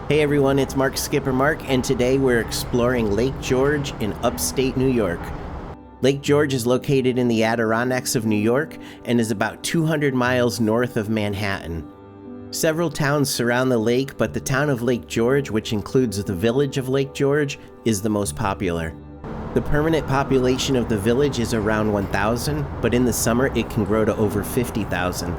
Hey everyone, it's Mark Skipper Mark, and today we're exploring Lake George in upstate New York. Lake George is located in the Adirondacks of New York and is about 200 miles north of Manhattan. Several towns surround the lake, but the town of Lake George, which includes the village of Lake George, is the most popular. The permanent population of the village is around 1,000, but in the summer it can grow to over 50,000.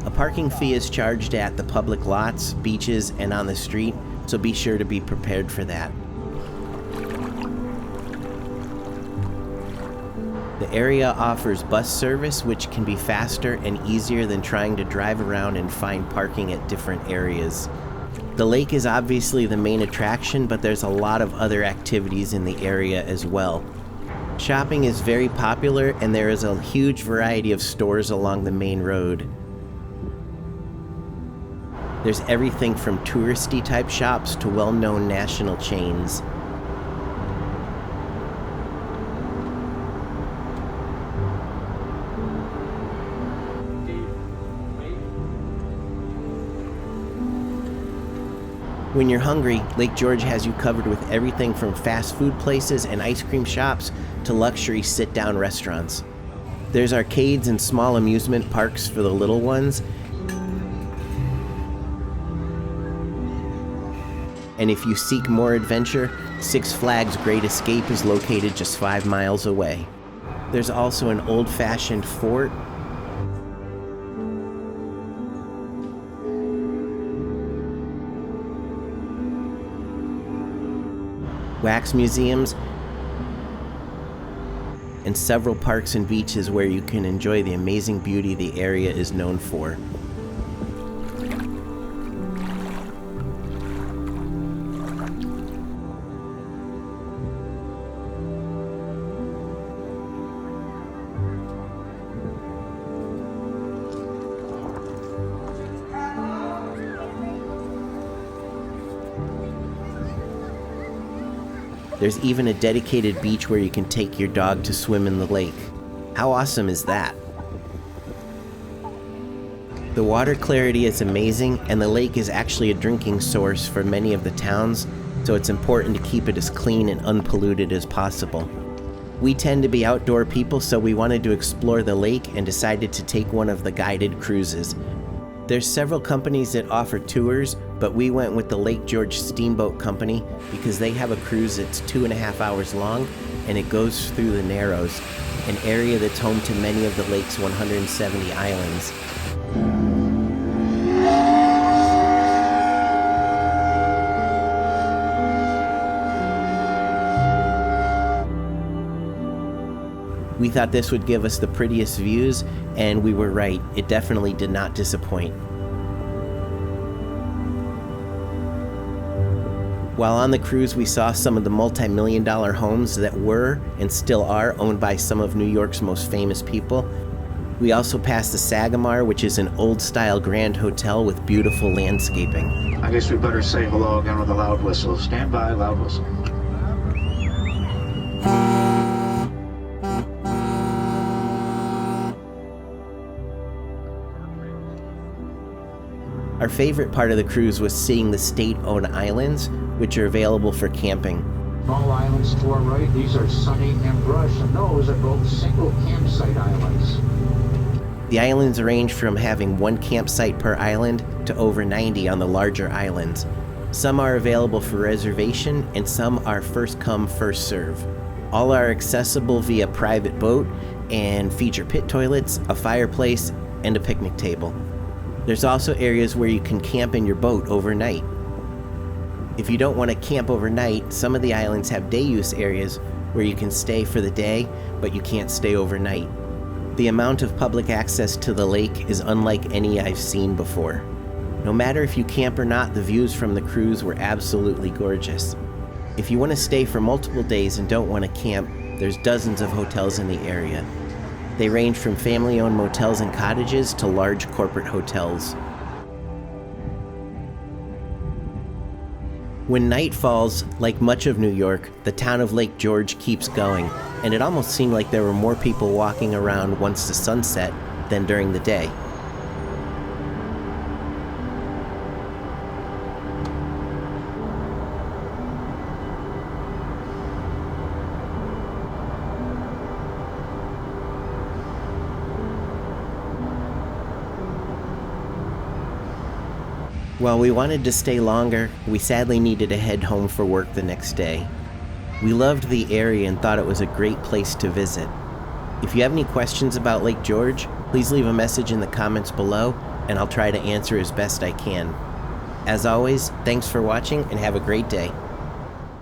A parking fee is charged at the public lots, beaches, and on the street, so be sure to be prepared for that. The area offers bus service, which can be faster and easier than trying to drive around and find parking at different areas. The lake is obviously the main attraction, but there's a lot of other activities in the area as well. Shopping is very popular, and there is a huge variety of stores along the main road. There's everything from touristy type shops to well-known national chains. When you're hungry, Lake George has you covered with everything from fast food places and ice cream shops to luxury sit-down restaurants. There's arcades and small amusement parks for the little ones. And if you seek more adventure, Six Flags Great Escape is located just 5 miles away. There's also an old-fashioned fort, wax museums, and several parks and beaches where you can enjoy the amazing beauty the area is known for. There's even a dedicated beach where you can take your dog to swim in the lake. How awesome is that? The water clarity is amazing, and the lake is actually a drinking source for many of the towns, so it's important to keep it as clean and unpolluted as possible. We tend to be outdoor people, so we wanted to explore the lake and decided to take one of the guided cruises. There's several companies that offer tours, but we went with the Lake George Steamboat Company because they have a cruise that's 2.5 hours long, and it goes through the Narrows, an area that's home to many of the lake's 170 islands. We thought this would give us the prettiest views, and we were right. It definitely did not disappoint. While on the cruise, we saw some of the multi-million-dollar homes that were and still are owned by some of New York's most famous people. We also passed the Sagamore, which is an old-style grand hotel with beautiful landscaping. I guess we better say hello again with a loud whistle. Stand by, loud whistle. Our favorite part of the cruise was seeing the state-owned islands, which are available for camping. Small islands to our right, these are Sunny and Brush, and those are both single campsite islands. The islands range from having 1 campsite per island to over 90 on the larger islands. Some are available for reservation, and some are first come, first serve. All are accessible via private boat and feature pit toilets, a fireplace, and a picnic table. There's also areas where you can camp in your boat overnight. If you don't want to camp overnight, some of the islands have day use areas where you can stay for the day, but you can't stay overnight. The amount of public access to the lake is unlike any I've seen before. No matter if you camp or not, the views from the cruise were absolutely gorgeous. If you want to stay for multiple days and don't want to camp, there's dozens of hotels in the area. They range from family-owned motels and cottages to large corporate hotels. When night falls, like much of New York, the town of Lake George keeps going. and it almost seemed like there were more people walking around once the sun set than during the day. While we wanted to stay longer, we sadly needed to head home for work the next day. We loved the area and thought it was a great place to visit. If you have any questions about Lake George, please leave a message in the comments below, and I'll try to answer as best I can. As always, thanks for watching and have a great day.